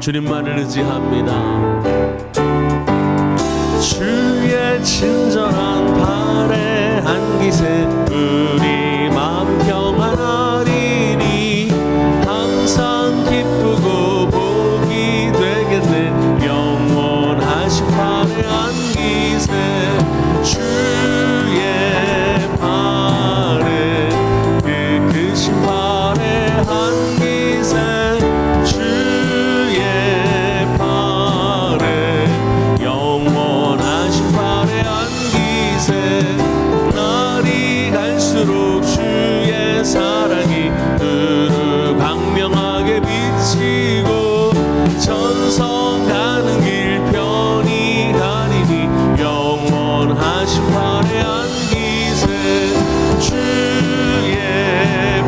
주님만을 의지합니다. 주의 친절한 발에 안기세 우리 마음 평안하리니 항상 기쁘고 복이 되겠네. 영원하신 발에 안기세 주의 발에 그 크신 발에 안기세 주의 발에 영원하신 발에 안기세 날이 갈수록 주의 사랑이 두루 광명하게 비치고 전성 가는 길 편히 가리니 영원하신 발에 안기세 주의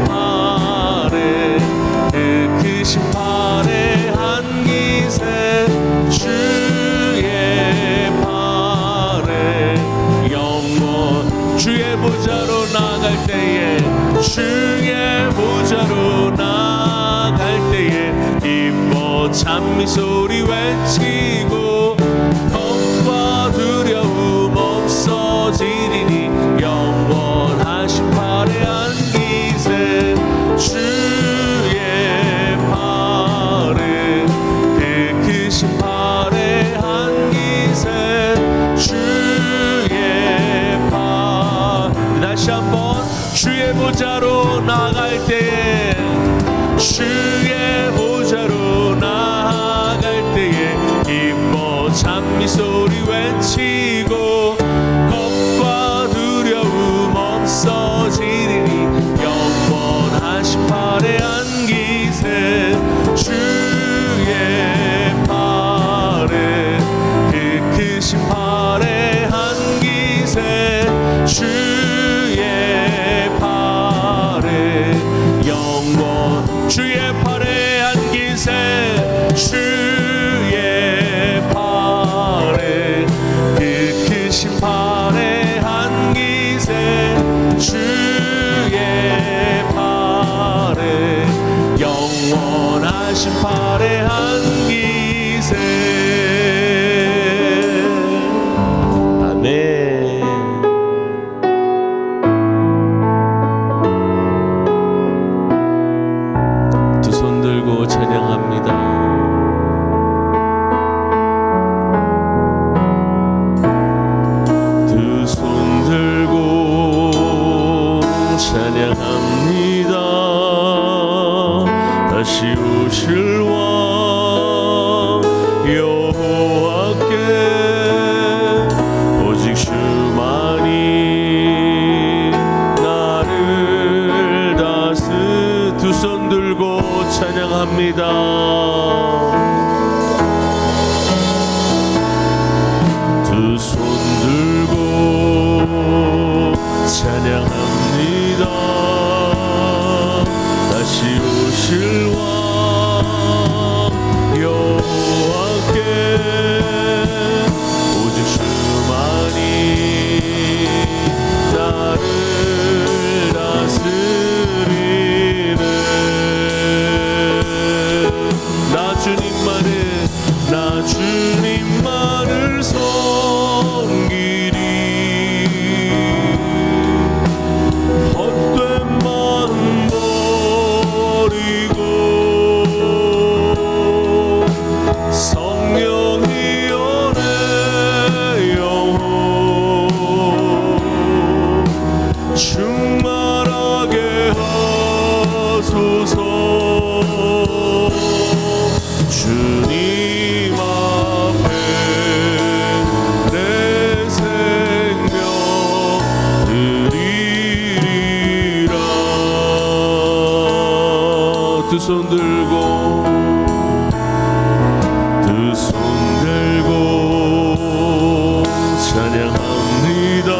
발에 그 크신 발에 안기세 주의 발에 영원 주의 보좌로 나갈 때에 주의 보좌로 나갈 때에 기뻐 찬미 소리 외치고 겁과 두려움 없어지리니 영원하신 발에 안기세 주의 발에 그 크신 발에 안기세 주의 발 다시 한번 주의 보좌로 나갈 때에 주의 보좌로 나갈 때에 기뻐 찬미 소리 외치고 겁과 두려움 없어지리니 영원하신 발에 안기세 주의 발에 그 크신 발에 안기세 주의 발에 영원 주의 발에 안기세 주의 발에 그 크신 발에 안기세 주의 발에 영원하신 발에 안기세 아멘. 찬양합니다. 두 손 들고 찬양합니다. 다시 오실 왕 여호와께 오직 주만이 나를 다스 두 손 들고 찬양합니다. 두 손 들고 찬양합니다. 다시 오실 왕 여호와께 오직 주만이 나를 다스리네. 나 주님만을 섬기리. 헛된 마음 버리고 성령이여 내 영혼 충만하게 하소서. 주님 앞에 내 생명 드리리라. 두 손 들고 찬양합니다.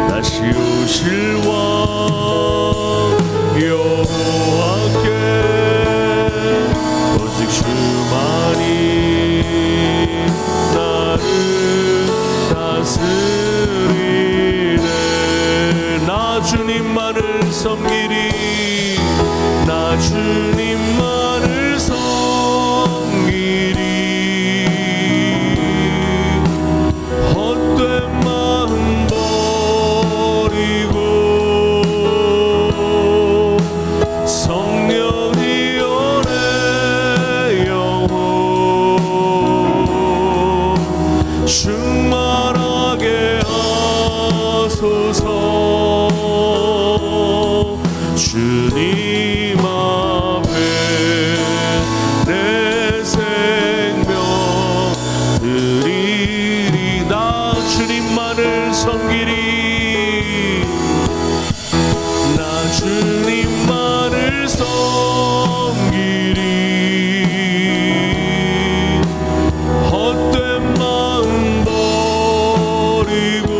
다시 오실 왕 여호와께 오직 주만이 나를 다스리네. 나 주님만을 섬기리. 나 주님만을 섬기리. 주님 앞에 내 생명 드리리. 나 주님만을 섬기리. 나 주님만을 섬기리. 헛된 마음 버리고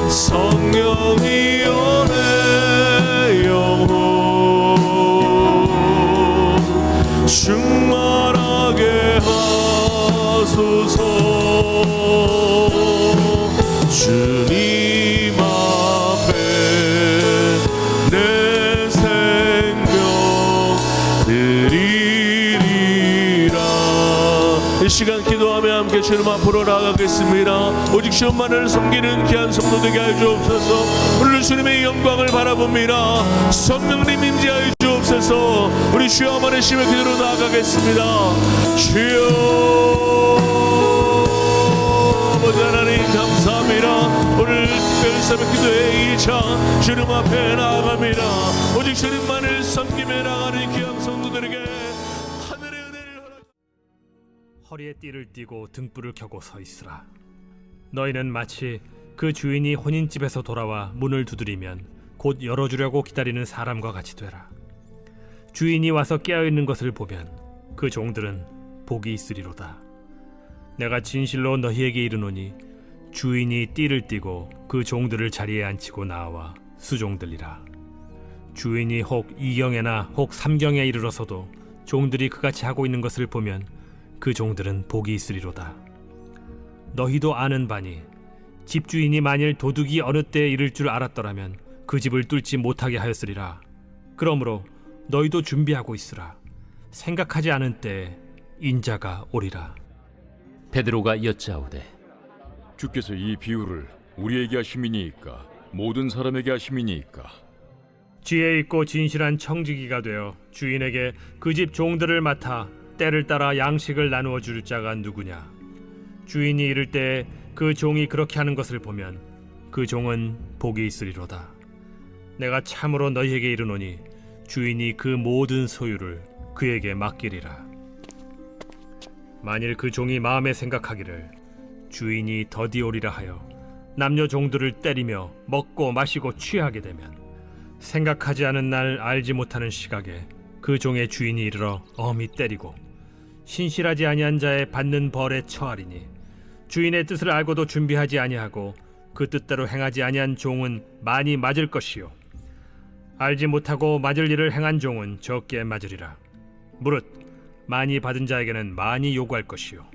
성령이여 내 영혼 충만하게 하소서. 주님 앞에 내 생명 드리리라. 이 시간 기도하며 함께 주님 앞으로 나아가겠습니다. 오직 주님만을 섬기는 귀한 성도 되게 하여 주옵소서. 오늘 주님의 영광을 바라봅니다. 성령님 임재하여 주옵소서. 우리 주여 한번의 심의 기도로 나아가겠습니다. 주여 아버지 하나님 감사합니다. 오늘 특별히 새벽 기도의 2차 주님 앞에 나아갑니다. 오직 주님만을 섬기며 나가는 귀한 성도들에게 하늘의 은혜를 허락. 허리에 띠를 띠고 등불을 켜고 서 있으라. 너희는 마치 그 주인이 혼인집에서 돌아와 문을 두드리면 곧 열어주려고 기다리는 사람과 같이 되라. 주인이 와서 깨어있는 것을 보면 그 종들은 복이 있으리로다. 내가 진실로 너희에게 이르노니 주인이 띠를 띠고 그 종들을 자리에 앉히고 나와 수종들리라. 주인이 혹 2경에나 혹 3경에 이르러서도 종들이 그같이 하고 있는 것을 보면 그 종들은 복이 있으리로다. 너희도 아는 바니 집주인이 만일 도둑이 어느 때에 이를 줄 알았더라면 그 집을 뚫지 못하게 하였으리라. 그러므로 너희도 준비하고 있으라. 생각하지 않은 때에 인자가 오리라. 베드로가 여짜오되 주께서 이 비유를 우리에게 하심이니이까 모든 사람에게 하심이니이까? 지혜 있고 진실한 청지기가 되어 주인에게 그 집 종들을 맡아 때를 따라 양식을 나누어 줄 자가 누구냐? 주인이 이를 때에 그 종이 그렇게 하는 것을 보면 그 종은 복이 있으리로다. 내가 참으로 너희에게 이르노니 주인이 그 모든 소유를 그에게 맡기리라. 만일 그 종이 마음에 생각하기를 주인이 더디 오리라 하여 남녀 종들을 때리며 먹고 마시고 취하게 되면 생각하지 않은 날 알지 못하는 시각에 그 종의 주인이 이르러 엄히 때리고 신실하지 아니한 자의 받는 벌에 처하리니 주인의 뜻을 알고도 준비하지 아니하고 그 뜻대로 행하지 아니한 종은 많이 맞을 것이요 알지 못하고 맞을 일을 행한 종은 적게 맞으리라. 무릇 많이 받은 자에게는 많이 요구할 것이요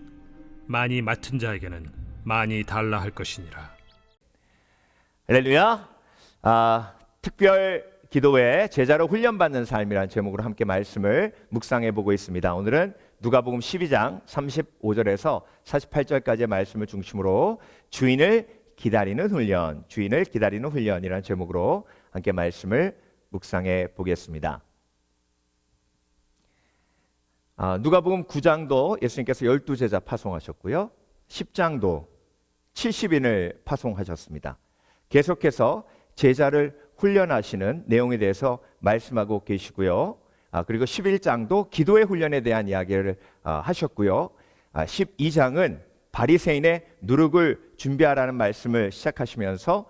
많이 맡은 자에게는 많이 달라 할 것이니라. 할렐루야. 특별 기도회 제자로 훈련받는 삶이라는 제목으로 함께 말씀을 묵상해 보고 있습니다. 오늘은 누가복음 12장 35절에서 48절까지의 말씀을 중심으로 주인을 기다리는 훈련, 주인을 기다리는 훈련이라는 제목으로 함께 말씀을 묵상해 보겠습니다. 누가복음 9장도 예수님께서 12제자 파송하셨고요. 10장도 70인을 파송하셨습니다. 계속해서 제자를 훈련하시는 내용에 대해서 말씀하고 계시고요. 그리고 11장도 기도의 훈련에 대한 이야기를 하셨고요. 12장은 바리새인의 누룩을 준비하라는 말씀을 시작하시면서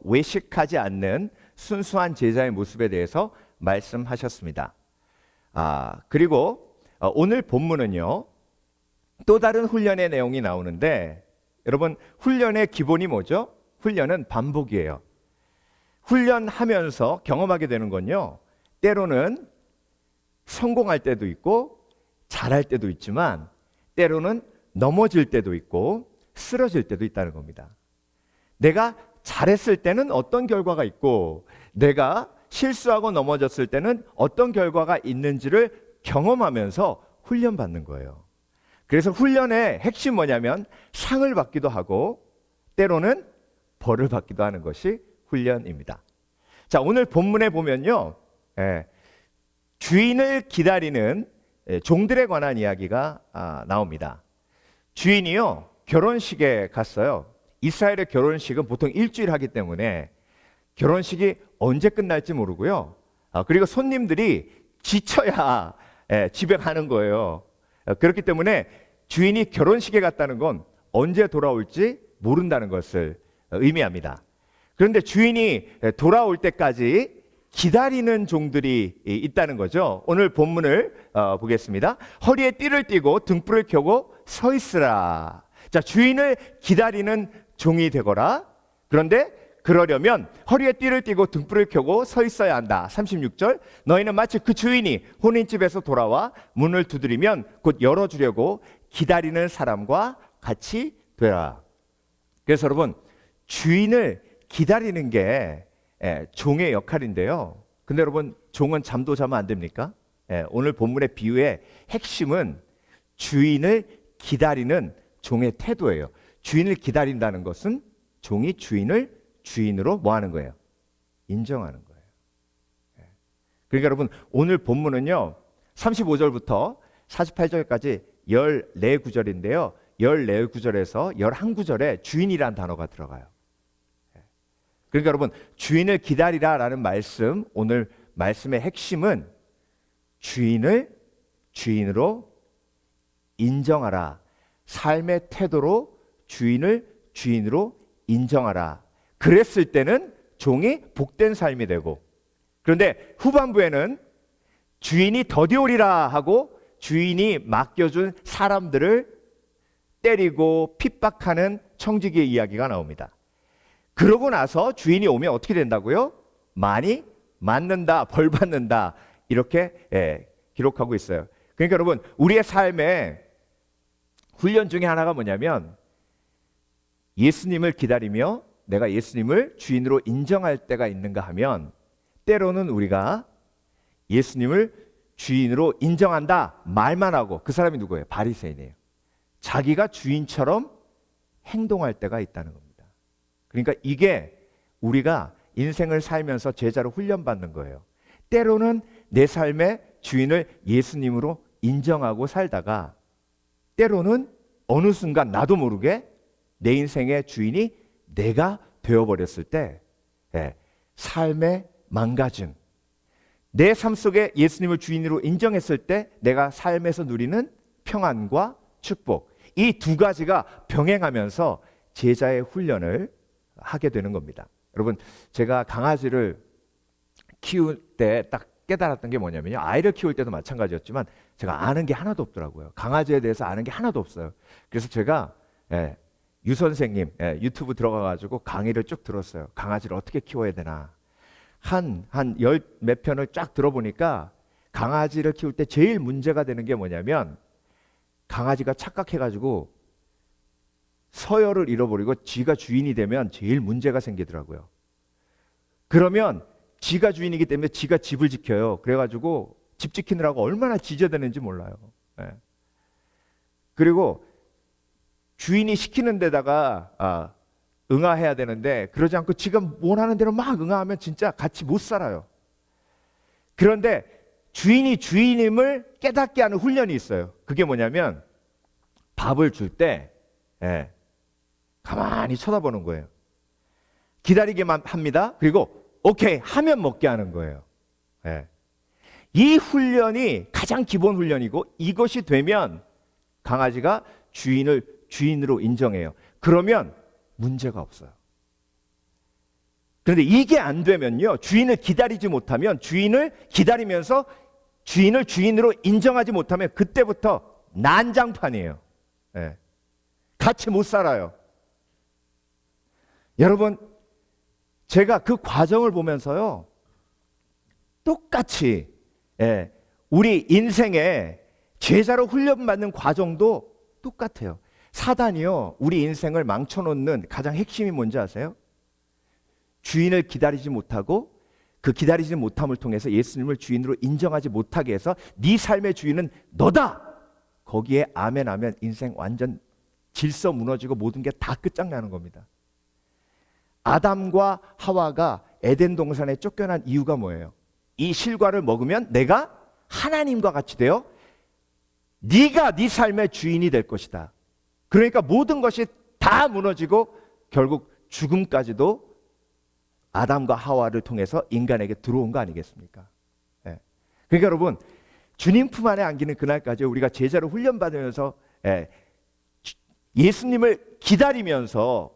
외식하지 않는 순수한 제자의 모습에 대해서 말씀하셨습니다. 그리고 오늘 본문은요, 또 다른 훈련의 내용이 나오는데, 여러분, 훈련의 기본이 뭐죠? 훈련은 반복이에요. 훈련하면서 경험하게 되는 건요, 때로는 성공할 때도 있고 잘할 때도 있지만 때로는 넘어질 때도 있고 쓰러질 때도 있다는 겁니다. 내가 잘했을 때는 어떤 결과가 있고 내가 실수하고 넘어졌을 때는 어떤 결과가 있는지를 경험하면서 훈련받는 거예요. 그래서 훈련의 핵심 뭐냐면 상을 받기도 하고 때로는 벌을 받기도 하는 것이 훈련입니다. 자, 오늘 본문에 보면요, 주인을 기다리는 종들에 관한 이야기가 나옵니다. 주인이요, 결혼식에 갔어요. 이스라엘의 결혼식은 보통 일주일 하기 때문에 결혼식이 언제 끝날지 모르고요. 그리고 손님들이 지쳐야 집에 가는 거예요. 그렇기 때문에 주인이 결혼식에 갔다는 건 언제 돌아올지 모른다는 것을 의미합니다. 그런데 주인이 돌아올 때까지 기다리는 종들이 있다는 거죠. 오늘 본문을 보겠습니다. 허리에 띠를 띠고 등불을 켜고 서 있으라. 자, 주인을 기다리는 종이 되거라. 그런데 그러려면 허리에 띠를 띠고 등불을 켜고 서 있어야 한다. 36절. 너희는 마치 그 주인이 혼인집에서 돌아와 문을 두드리면 곧 열어주려고 기다리는 사람과 같이 되라. 그래서 여러분, 주인을 기다리는 게 종의 역할인데요. 근데 여러분, 종은 잠도 자면 안 됩니까? 오늘 본문의 비유의 핵심은 주인을 기다리는 종의 태도예요. 주인을 기다린다는 것은 종이 주인을 주인으로 뭐 하는 거예요? 인정하는 거예요. 그러니까 여러분, 오늘 본문은요 35절부터 48절까지 14구절인데요 14구절에서 11구절에 주인이라는 단어가 들어가요. 그러니까 여러분, 주인을 기다리라 라는 말씀, 오늘 말씀의 핵심은 주인을 주인으로 인정하라. 삶의 태도로 주인을 주인으로 인정하라. 그랬을 때는 종이 복된 삶이 되고, 그런데 후반부에는 주인이 더디오리라 하고 주인이 맡겨준 사람들을 때리고 핍박하는 청지기의 이야기가 나옵니다. 그러고 나서 주인이 오면 어떻게 된다고요? 많이 맞는다, 벌 받는다, 이렇게 기록하고 있어요. 그러니까 여러분, 우리의 삶에 훈련 중에 하나가 뭐냐면 예수님을 기다리며 내가 예수님을 주인으로 인정할 때가 있는가 하면, 때로는 우리가 예수님을 주인으로 인정한다 말만 하고, 그 사람이 누구예요? 바리새인이에요. 자기가 주인처럼 행동할 때가 있다는 겁니다. 그러니까 이게 우리가 인생을 살면서 제자로 훈련받는 거예요. 때로는 내 삶의 주인을 예수님으로 인정하고 살다가, 때로는 어느 순간 나도 모르게 내 인생의 주인이 내가 되어버렸을 때 삶의 망가짐, 내 삶 속에 예수님을 주인으로 인정했을 때 내가 삶에서 누리는 평안과 축복, 이 두 가지가 병행하면서 제자의 훈련을 하게 되는 겁니다. 여러분, 제가 강아지를 키울 때 딱 깨달았던 게 뭐냐면요, 아이를 키울 때도 마찬가지였지만 제가 아는 게 하나도 없더라고요. 강아지에 대해서 아는 게 하나도 없어요. 그래서 제가 유 선생님 유튜브 들어가가지고 강의를 쭉 들었어요. 강아지를 어떻게 키워야 되나. 한 열 몇 편을 쫙 들어보니까 강아지를 키울 때 제일 문제가 되는 게 뭐냐면, 강아지가 착각해가지고 서열을 잃어버리고 지가 주인이 되면 제일 문제가 생기더라고요. 그러면 지가 주인이기 때문에 지가 집을 지켜요. 그래가지고 집 지키느라고 얼마나 지저대는지 몰라요. 그리고 주인이 시키는 데다가 응하해야 되는데, 그러지 않고 지가 원하는 대로 막 응하면 진짜 같이 못 살아요. 그런데 주인이 주인임을 깨닫게 하는 훈련이 있어요. 그게 뭐냐면, 밥을 줄 때 가만히 쳐다보는 거예요. 기다리게만 합니다. 그리고 오케이 하면 먹게 하는 거예요. 이 훈련이 가장 기본 훈련이고, 이것이 되면 강아지가 주인을 주인으로 인정해요. 그러면 문제가 없어요. 그런데 이게 안 되면요, 주인을 기다리지 못하면, 주인을 기다리면서 주인을 주인으로 인정하지 못하면 그때부터 난장판이에요. 같이 못 살아요. 여러분, 제가 그 과정을 보면서요, 똑같이 우리 인생에 제자로 훈련받는 과정도 똑같아요. 사단이요, 우리 인생을 망쳐놓는 가장 핵심이 뭔지 아세요? 주인을 기다리지 못하고 그 기다리지 못함을 통해서 예수님을 주인으로 인정하지 못하게 해서 네 삶의 주인은 너다! 거기에 아멘 하면 인생 완전 질서 무너지고 모든 게 다 끝장나는 겁니다. 아담과 하와가 에덴 동산에 쫓겨난 이유가 뭐예요? 이 실과를 먹으면 내가 하나님과 같이 되어 네가 네 삶의 주인이 될 것이다. 그러니까 모든 것이 다 무너지고 결국 죽음까지도 아담과 하와를 통해서 인간에게 들어온 거 아니겠습니까? 예. 그러니까 여러분, 주님 품 안에 안기는 그날까지 우리가 제자로 훈련받으면서 예수님을 기다리면서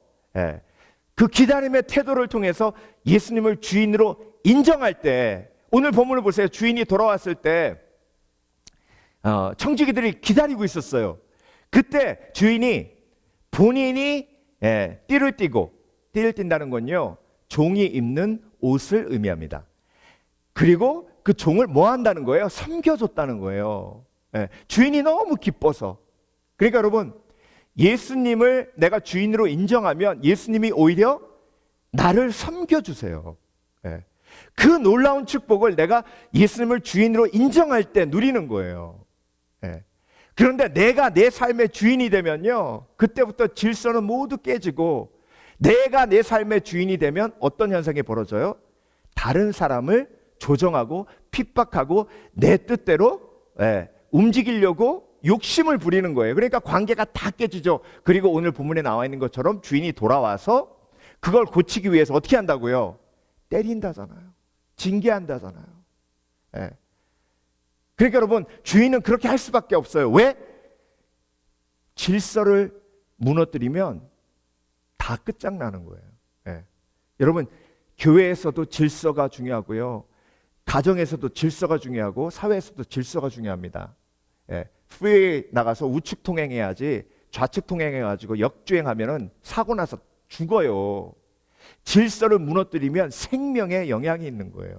그 기다림의 태도를 통해서 예수님을 주인으로 인정할 때, 오늘 본문을 보세요. 주인이 돌아왔을 때 청지기들이 기다리고 있었어요. 그때 주인이 본인이 띠를 띠고, 띠를 띈다는 건요, 종이 입는 옷을 의미합니다. 그리고 그 종을 뭐 한다는 거예요? 섬겨줬다는 거예요. 주인이 너무 기뻐서. 그러니까 여러분, 예수님을 내가 주인으로 인정하면 예수님이 오히려 나를 섬겨주세요. 그 놀라운 축복을 내가 예수님을 주인으로 인정할 때 누리는 거예요. 그런데 내가 내 삶의 주인이 되면요, 그때부터 질서는 모두 깨지고, 내가 내 삶의 주인이 되면 어떤 현상이 벌어져요? 다른 사람을 조정하고 핍박하고 내 뜻대로 움직이려고 욕심을 부리는 거예요. 그러니까 관계가 다 깨지죠. 그리고 오늘 본문에 나와 있는 것처럼 주인이 돌아와서 그걸 고치기 위해서 어떻게 한다고요? 때린다잖아요. 징계한다잖아요. 그러니까 여러분, 주인은 그렇게 할 수밖에 없어요. 왜? 질서를 무너뜨리면 다 끝장나는 거예요. 여러분, 교회에서도 질서가 중요하고요, 가정에서도 질서가 중요하고, 사회에서도 질서가 중요합니다. 프리웨이 나가서 우측 통행해야지 좌측 통행해가지고 역주행하면은 사고 나서 죽어요. 질서를 무너뜨리면 생명에 영향이 있는 거예요.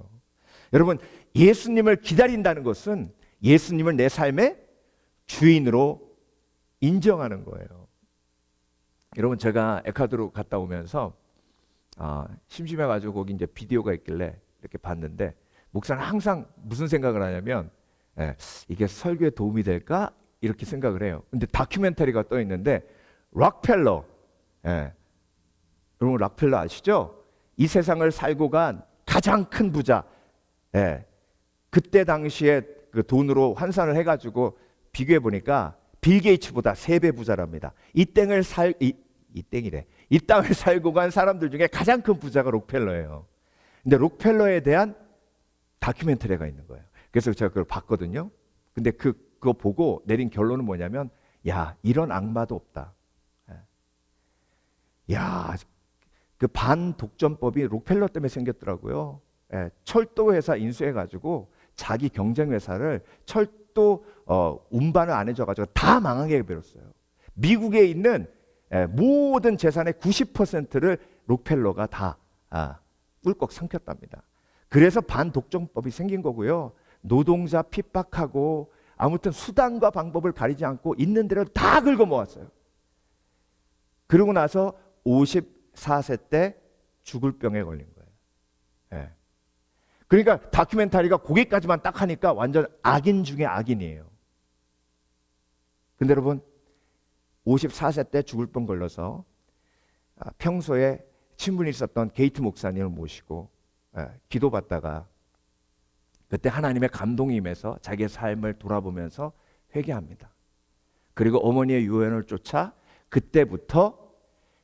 여러분, 예수님을 기다린다는 것은 예수님을 내 삶의 주인으로 인정하는 거예요. 여러분, 제가 에콰도르 갔다 오면서 심심해가지고 거기 이제 비디오가 있길래 이렇게 봤는데, 목사는 항상 무슨 생각을 하냐면, 이게 설교에 도움이 될까? 이렇게 생각을 해요. 근데 다큐멘터리가 떠 있는데, 록펠러, 여러분 록펠러 아시죠? 이 세상을 살고 간 가장 큰 부자. 그때 당시에 그 돈으로 환산을 해가지고 비교해 보니까 빌 게이츠보다 3배 부자랍니다. 이 땅을 살고 간 사람들 중에 가장 큰 부자가 록펠러예요. 근데 록펠러에 대한 다큐멘터리가 있는 거예요. 그래서 제가 그걸 봤거든요. 근데 그거 보고 내린 결론은 뭐냐면, 야, 이런 악마도 없다. 야, 그 반독점법이 록펠러 때문에 생겼더라고요. 철도 회사 인수해가지고 자기 경쟁 회사를 철도 운반을 안 해줘가지고 다 망하게 해버렸어요. 미국에 있는 모든 재산의 90%를 록펠러가 다 꿀꺽 삼켰답니다. 그래서 반독점법이 생긴 거고요. 노동자 핍박하고, 아무튼 수단과 방법을 가리지 않고 있는 대로 다 긁어 모았어요. 그러고 나서 54세 때 죽을 병에 걸린 거예요. 그러니까 다큐멘터리가 거기까지만 딱 하니까 완전 악인 중에 악인이에요. 근데 여러분, 54세 때 죽을 병 걸려서 평소에 친분이 있었던 게이트 목사님을 모시고 기도받다가, 그때 하나님의 감동이 임해서 자기의 삶을 돌아보면서 회개합니다. 그리고 어머니의 유언을 쫓아 그때부터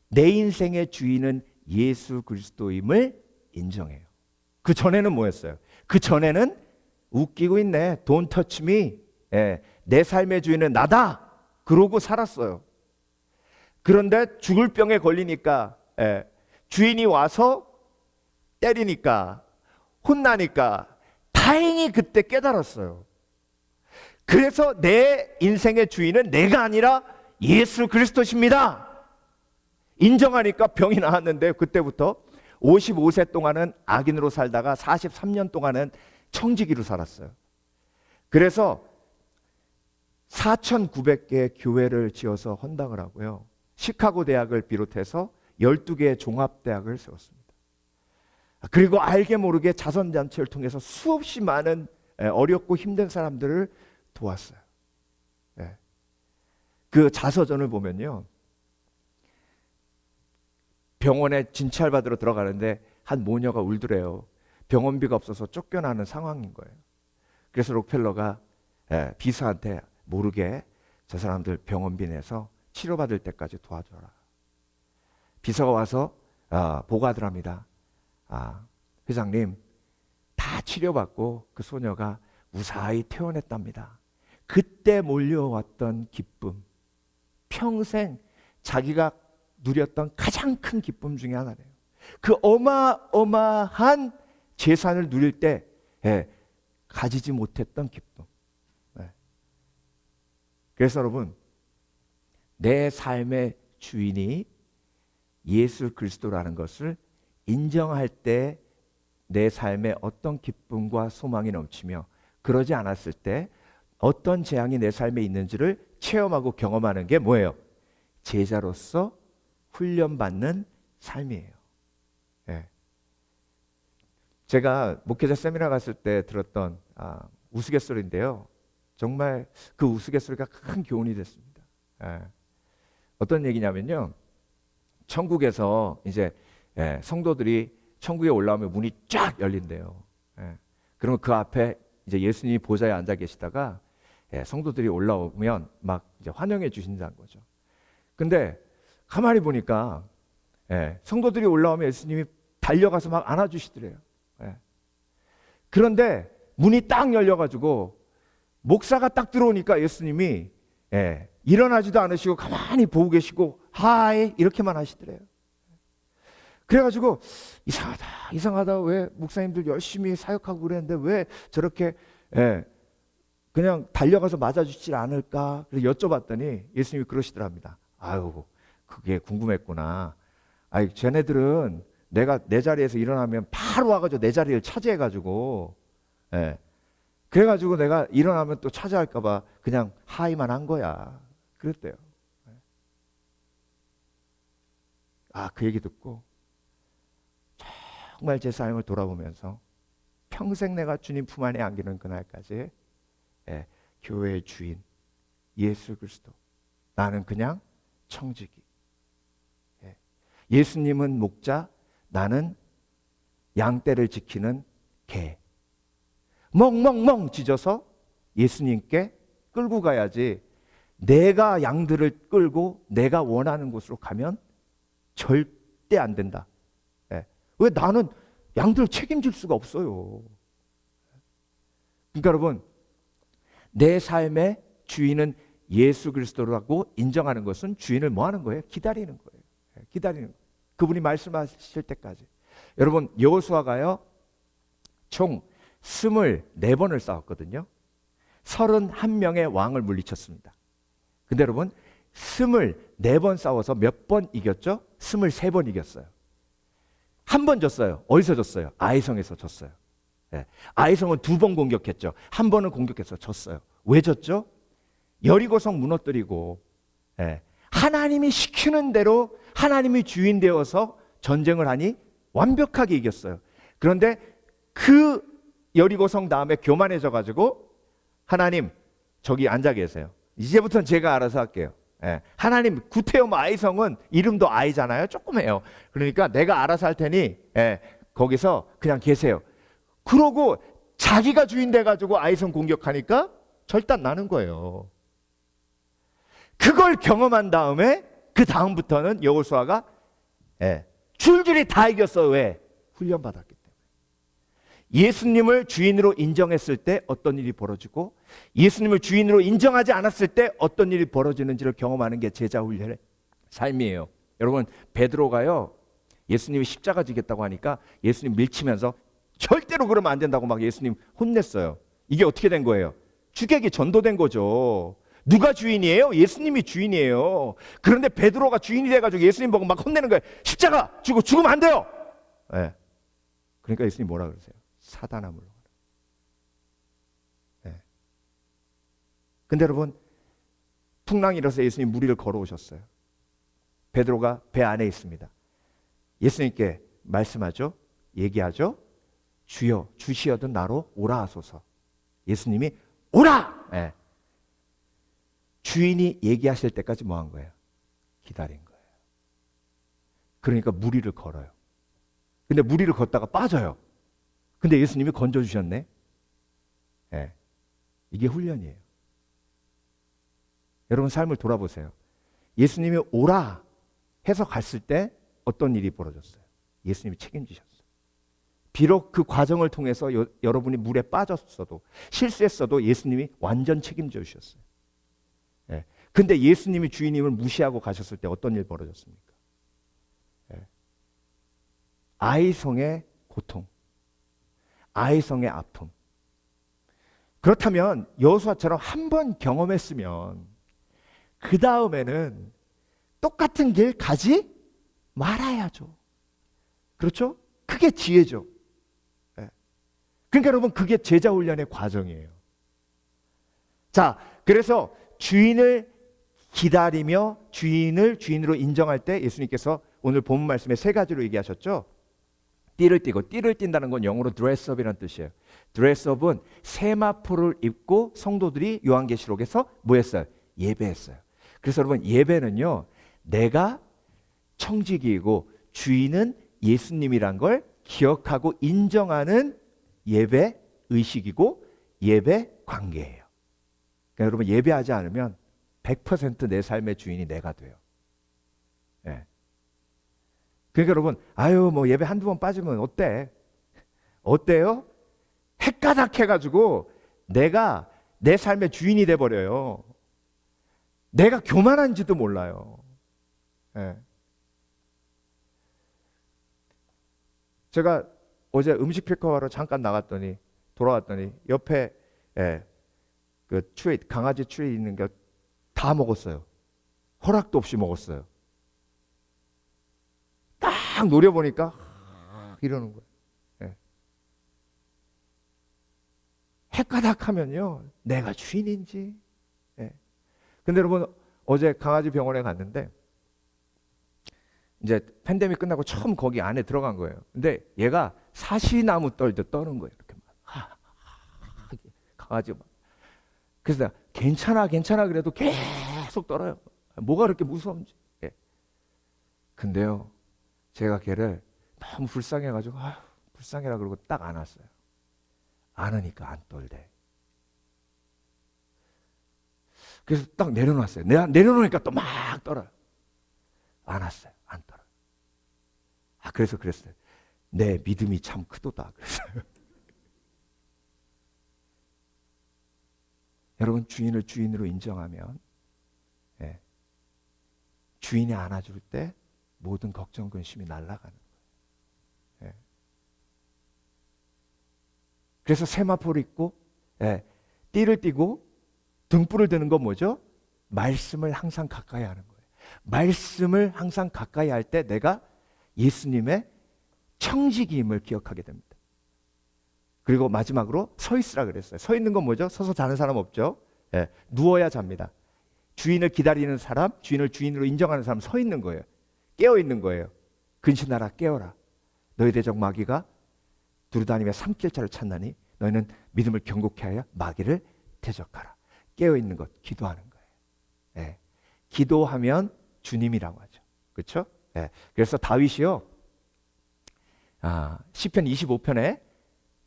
내 인생의 주인은 예수 그리스도임을 인정해요. 그 전에는 뭐였어요? 그 전에는 웃기고 있네, Don't touch me, 내 삶의 주인은 나다, 그러고 살았어요. 그런데 죽을 병에 걸리니까, 주인이 와서 때리니까, 혼나니까 다행히 그때 깨달았어요. 그래서 내 인생의 주인은 내가 아니라 예수 그리스도십니다. 인정하니까 병이 나았는데, 그때부터 55세 동안은 악인으로 살다가 43년 동안은 청지기로 살았어요. 그래서 4,900개의 교회를 지어서 헌당을 하고요, 시카고 대학을 비롯해서 12개의 종합대학을 세웠습니다. 그리고 알게 모르게 자선단체를 통해서 수없이 많은 어렵고 힘든 사람들을 도왔어요. 그 자서전을 보면요, 병원에 진찰받으러 들어가는데 한 모녀가 울더래요. 병원비가 없어서 쫓겨나는 상황인 거예요. 그래서 록펠러가 비서한테 모르게 저 사람들 병원비 내서 치료받을 때까지 도와줘라. 비서가 와서 보고하더랍니다. 회장님, 다 치료받고 그 소녀가 무사히 퇴원했답니다. 그때 몰려왔던 기쁨, 평생 자기가 누렸던 가장 큰 기쁨 중에 하나래요. 그 어마어마한 재산을 누릴 때 가지지 못했던 기쁨. 그래서 여러분, 내 삶의 주인이 예수 그리스도라는 것을 인정할 때 내 삶에 어떤 기쁨과 소망이 넘치며, 그러지 않았을 때 어떤 재앙이 내 삶에 있는지를 체험하고 경험하는 게 뭐예요? 제자로서 훈련받는 삶이에요. 제가 목회자 세미나 갔을 때 들었던 우스갯소리인데요. 정말 그 우스갯소리가 큰 교훈이 됐습니다. 어떤 얘기냐면요, 천국에서 이제 성도들이 천국에 올라오면 문이 쫙 열린대요. 그러면 그 앞에 이제 예수님이 보좌에 앉아 계시다가 성도들이 올라오면 막 이제 환영해 주신다는 거죠. 근데 가만히 보니까 성도들이 올라오면 예수님이 달려가서 막 안아주시더래요. 그런데 문이 딱 열려가지고 목사가 딱 들어오니까 예수님이 일어나지도 않으시고 가만히 보고 계시고 하이 이렇게만 하시더래요. 그래가지고 이상하다, 왜 목사님들 열심히 사역하고 그랬는데 왜 저렇게 그냥 달려가서 맞아주지 않을까? 그래서 여쭤봤더니 예수님이 그러시더랍니다. 아유, 그게 궁금했구나. 아이, 쟤네들은 내가 내 자리에서 일어나면 바로 와가지고 내 자리를 차지해가지고 그래가지고 내가 일어나면 또 차지할까봐 그냥 하이만 한 거야. 그랬대요. 그 얘기 듣고 정말 제 삶을 돌아보면서 평생 내가 주님 품 안에 안기는 그날까지 교회의 주인 예수 그리스도, 나는 그냥 청지기. 예수님은 목자, 나는 양떼를 지키는 개. 멍멍멍 짖어서 예수님께 끌고 가야지, 내가 양들을 끌고 내가 원하는 곳으로 가면 절대 안 된다. 왜? 나는 양들을 책임질 수가 없어요. 그러니까 여러분, 내 삶의 주인은 예수 그리스도라고 인정하는 것은 주인을 뭐 하는 거예요? 기다리는 거예요. 기다리는 거예요. 그분이 말씀하실 때까지. 여러분, 여호수아가요 총 24번을 싸웠거든요. 31명의 왕을 물리쳤습니다. 근데 여러분, 24번 싸워서 몇 번 이겼죠? 23번 이겼어요. 한 번 졌어요. 어디서 졌어요? 아이성에서 졌어요. 아이성은 2번 공격했죠. 한 번은 공격해서 졌어요. 왜 졌죠? 여리고성 무너뜨리고 하나님이 시키는 대로 하나님이 주인 되어서 전쟁을 하니 완벽하게 이겼어요. 그런데 그 여리고성 다음에 교만해져 가지고, 하나님 저기 앉아 계세요. 이제부터는 제가 알아서 할게요. 하나님, 구태여 아이성은 이름도 아이잖아요. 조그매요. 그러니까 내가 알아서 할 테니 거기서 그냥 계세요. 그러고 자기가 주인 돼가지고 아이성 공격하니까 절단 나는 거예요. 그걸 경험한 다음에 그 다음부터는 여호수아가 줄줄이 다 이겼어. 왜? 훈련받았기 때문에. 예수님을 주인으로 인정했을 때 어떤 일이 벌어지고, 예수님을 주인으로 인정하지 않았을 때 어떤 일이 벌어지는지를 경험하는 게 제자 훈련의 삶이에요. 여러분, 베드로가요 예수님이 십자가 지겠다고 하니까 예수님 밀치면서 절대로 그러면 안 된다고 막 예수님 혼냈어요. 이게 어떻게 된 거예요? 주객이 전도된 거죠. 누가 주인이에요? 예수님이 주인이에요. 그런데 베드로가 주인이 돼가지고 예수님 보고 막 혼내는 거예요. 십자가 주고 죽으면 안 돼요. 그러니까 예수님 뭐라 그러세요? 사단아 물러가라. 근데 여러분, 풍랑이 일어서 예수님 무리를 걸어오셨어요. 베드로가 배 안에 있습니다. 예수님께 말씀하죠. 얘기하죠. 주여, 주시어든 나로 오라 하소서. 예수님이 오라! 주인이 얘기하실 때까지 뭐 한 거예요? 기다린 거예요. 그러니까 무리를 걸어요. 근데 무리를 걷다가 빠져요. 근데 예수님이 건져주셨네. 이게 훈련이에요. 여러분, 삶을 돌아보세요. 예수님이 오라 해서 갔을 때 어떤 일이 벌어졌어요? 예수님이 책임지셨어요. 비록 그 과정을 통해서 여러분이 물에 빠졌어도 실수했어도 예수님이 완전 책임져 주셨어요. 예. 근데 예수님이 주인님을 무시하고 가셨을 때 어떤 일 벌어졌습니까? 예. 아이성의 고통, 아이성의 아픔. 그렇다면 여호수아처럼 한 번 경험했으면 그 다음에는 똑같은 길 가지 말아야죠. 그렇죠? 그게 지혜죠. 예. 그러니까 여러분 그게 제자 훈련의 과정이에요. 자, 그래서 주인을 기다리며 주인을 주인으로 인정할 때 예수님께서 오늘 본문 말씀에 세 가지로 얘기하셨죠. 띠를 띠고, 띠를 띈다는 건 영어로 드레스업이라는 뜻이에요. 드레스업은 세마포를 입고 성도들이 요한계시록에서 뭐 했어요? 예배했어요. 그래서 여러분 예배는요, 내가 청지기이고 주인은 예수님이란 걸 기억하고 인정하는 예배 의식이고 예배 관계예요. 그러니까 여러분 예배하지 않으면 100% 내 삶의 주인이 내가 돼요. 예. 그러니까 여러분, 아유 뭐 예배 한두 번 빠지면 어때? 어때요? 헷가닥 해가지고 내가 내 삶의 주인이 돼버려요. 내가 교만한지도 몰라요. 예. 제가 어제 음식 피커하러 잠깐 나갔더니 돌아왔더니 옆에 그 트릿, 강아지 트릿 있는 거 다 먹었어요. 허락도 없이 먹었어요. 딱 노려보니까 이러는 거예요. 예. 헷가닥 하면요, 내가 주인인지. 예. 근데 여러분 어제 강아지 병원에 갔는데 이제 팬데믹 끝나고 처음 거기 안에 들어간 거예요. 근데 얘가 사시나무 떨듯 떠는 거예요. 이렇게 막. 강아지가 막. 그래서 내가 괜찮아 그래도 계속 떨어요. 뭐가 그렇게 무서운지. 예. 근데요, 제가 걔를 너무 불쌍해가지고 불쌍해라 그러고 딱 안았어요. 안으니까 안 떨대. 그래서 딱 내려놨어요. 내가 내려놓으니까 또 막 떨어요. 안았어요. 안 떨어요. 그래서 그랬어요. 내 믿음이 참 크도다. 그랬어요. 여러분 주인을 주인으로 인정하면 주인이 안아줄 때 모든 걱정 근심이 날아가는 거예요. 그래서 세마포를 입고 띠를 띠고 등불을 드는 건 뭐죠? 말씀을 항상 가까이 하는 거예요. 말씀을 항상 가까이 할 때 내가 예수님의 청지기임을 기억하게 됩니다. 그리고 마지막으로 서 있으라 그랬어요. 서 있는 건 뭐죠? 서서 자는 사람 없죠? 누워야 잡니다. 주인을 기다리는 사람, 주인을 주인으로 인정하는 사람 서 있는 거예요. 깨어 있는 거예요. 근신하라 깨어라. 너희 대적 마귀가 두루다니며 삼킬자를 찾나니 너희는 믿음을 견고케 하여 마귀를 대적하라. 깨어 있는 것, 기도하는 거예요. 기도하면 주님이라고 하죠. 그렇죠? 그래서 다윗이요, 시편 25편에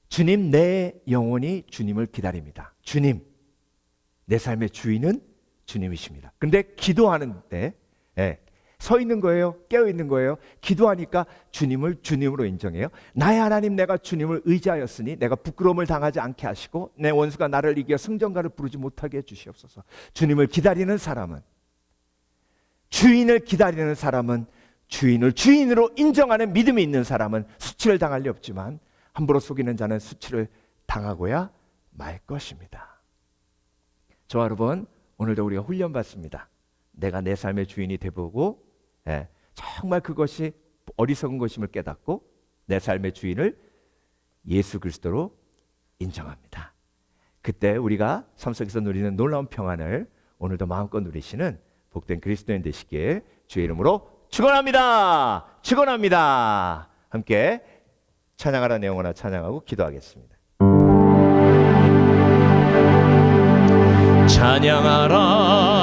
주님 내 영혼이 주님을 기다립니다. 주님, 내 삶의 주인은 주님이십니다. 근데 기도하는데 서 있는 거예요? 깨어 있는 거예요? 기도하니까 주님을 주님으로 인정해요. 나의 하나님 내가 주님을 의지하였으니 내가 부끄러움을 당하지 않게 하시고 내 원수가 나를 이겨 승전가를 부르지 못하게 해주시옵소서. 주님을 기다리는 사람은, 주인을 기다리는 사람은, 주인을 주인으로 인정하는 믿음이 있는 사람은 수치를 당할 리 없지만 함부로 속이는 자는 수치를 당하고야 말 것입니다. 저와 여러분, 오늘도 우리가 훈련받습니다. 내가 내 삶의 주인이 되보고 정말 그것이 어리석은 것임을 깨닫고 내 삶의 주인을 예수 그리스도로 인정합니다. 그때 우리가 삶 속에서 누리는 놀라운 평안을 오늘도 마음껏 누리시는 복된 그리스도인 되시길 주의 이름으로 축원합니다. 축원합니다. 함께 찬양하라 내용으로 찬양하고 찬양하라